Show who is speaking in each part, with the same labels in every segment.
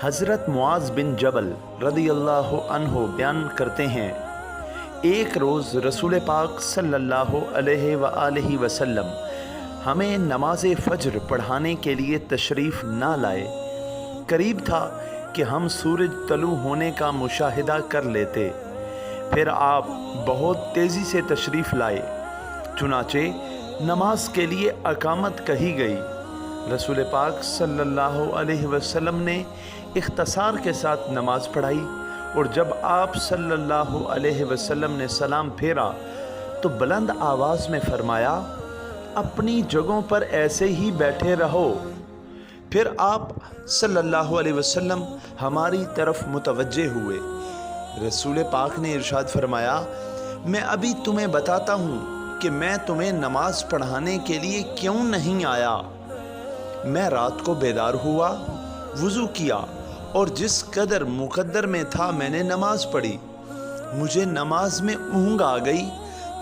Speaker 1: حضرت معاذ بن جبل رضی اللہ عنہ بیان کرتے ہیں، ایک روز رسول پاک صلی اللہ علیہ وآلہ وسلم ہمیں نماز فجر پڑھانے کے لیے تشریف نہ لائے۔ قریب تھا کہ ہم سورج طلوع ہونے کا مشاہدہ کر لیتے، پھر آپ بہت تیزی سے تشریف لائے، چنانچہ نماز کے لیے اقامت کہی گئی۔ رسول پاک صلی اللہ علیہ وسلم نے اختصار کے ساتھ نماز پڑھائی، اور جب آپ صلی اللہ علیہ وسلم نے سلام پھیرا تو بلند آواز میں فرمایا، اپنی جگہوں پر ایسے ہی بیٹھے رہو۔ پھر آپ صلی اللہ علیہ وسلم ہماری طرف متوجہ ہوئے۔ رسول پاک نے ارشاد فرمایا، میں ابھی تمہیں بتاتا ہوں کہ میں تمہیں نماز پڑھانے کے لیے کیوں نہیں آیا۔ میں رات کو بیدار ہوا، وضو کیا، اور جس قدر مقدر میں تھا میں نے نماز پڑھی۔ مجھے نماز میں اونگ آ گئی،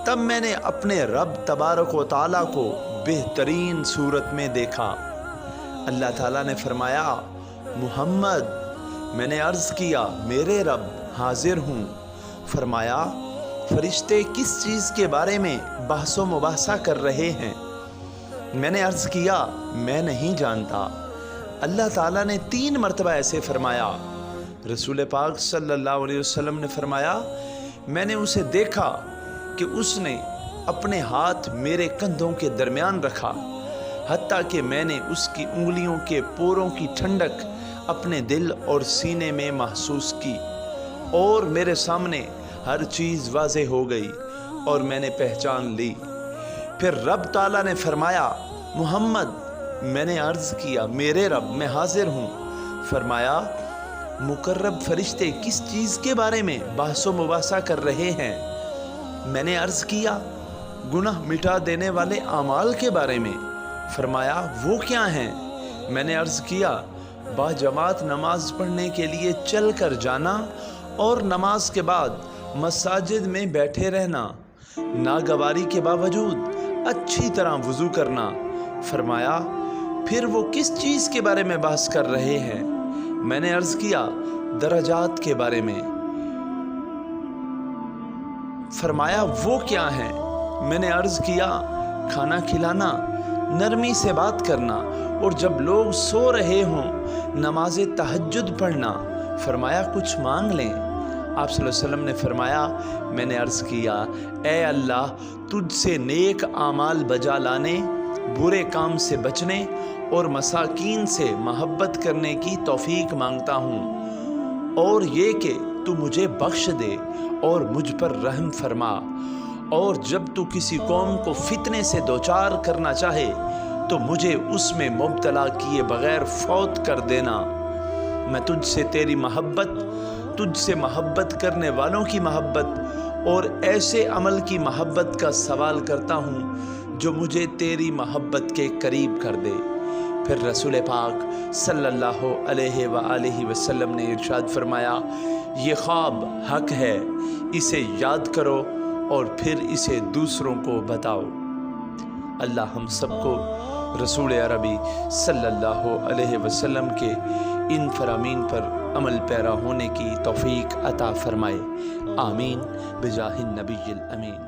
Speaker 1: تب میں نے اپنے رب تبارک و تعالیٰ کو بہترین صورت میں دیکھا۔ اللہ تعالیٰ نے فرمایا، محمد، میں نے عرض کیا، میرے رب حاضر ہوں۔ فرمایا، فرشتے کس چیز کے بارے میں بحث و مباحثہ کر رہے ہیں؟ میں نے عرض کیا، میں نہیں جانتا۔ اللہ تعالیٰ نے 3 مرتبہ ایسے فرمایا۔ رسول پاک صلی اللہ علیہ وسلم نے فرمایا، میں نے اسے دیکھا کہ اس نے اپنے ہاتھ میرے کندھوں کے درمیان رکھا، حتیٰ کہ میں نے اس کی انگلیوں کے پوروں کی ٹھنڈک اپنے دل اور سینے میں محسوس کی، اور میرے سامنے ہر چیز واضح ہو گئی اور میں نے پہچان لی۔ پھر رب تعالیٰ نے فرمایا، محمد، میں نے عرض کیا، میرے رب، میں حاضر ہوں۔ فرمایا، مقرب فرشتے کس چیز کے بارے میں بحث و مباحثہ کر رہے ہیں؟ میں نے عرض کیا، گناہ مٹا دینے والے اعمال کے بارے میں۔ فرمایا، وہ کیا ہیں؟ میں نے عرض کیا، با جماعت نماز پڑھنے کے لیے چل کر جانا، اور نماز کے بعد مساجد میں بیٹھے رہنا، ناگواری کے باوجود اچھی طرح وضو کرنا۔ فرمایا، پھر وہ کس چیز کے بارے میں بحث کر رہے ہیں؟ میں نے عرض کیا، درجات کے بارے میں۔ فرمایا، وہ کیا ہیں؟ میں نے عرض کیا، کھانا کھلانا، نرمی سے بات کرنا، اور جب لوگ سو رہے ہوں نماز تہجد پڑھنا۔ فرمایا، کچھ مانگ لیں۔ آپ صلی اللہ علیہ وسلم نے فرمایا، میں نے عرض کیا، اے اللہ، تجھ سے نیک اعمال بجا لانے، برے کام سے بچنے اور مساکین سے محبت کرنے کی توفیق مانگتا ہوں، اور یہ کہ تو مجھے بخش دے اور مجھ پر رحم فرما، اور جب تو کسی قوم کو فتنے سے دوچار کرنا چاہے تو مجھے اس میں مبتلا کیے بغیر فوت کر دینا۔ میں تجھ سے تیری محبت، تجھ سے محبت کرنے والوں کی محبت اور ایسے عمل کی محبت کا سوال کرتا ہوں جو مجھے تیری محبت کے قریب کر دے۔ پھر رسول پاک صلی اللہ علیہ وآلہ وسلم نے ارشاد فرمایا، یہ خواب حق ہے، اسے یاد کرو اور پھر اسے دوسروں کو بتاؤ۔ اللہ ہم سب کو رسول عربی صلی اللہ علیہ وسلم کے ان فرامین پر عمل پیرا ہونے کی توفیق عطا فرمائے، آمین بجاہ النبی الامین۔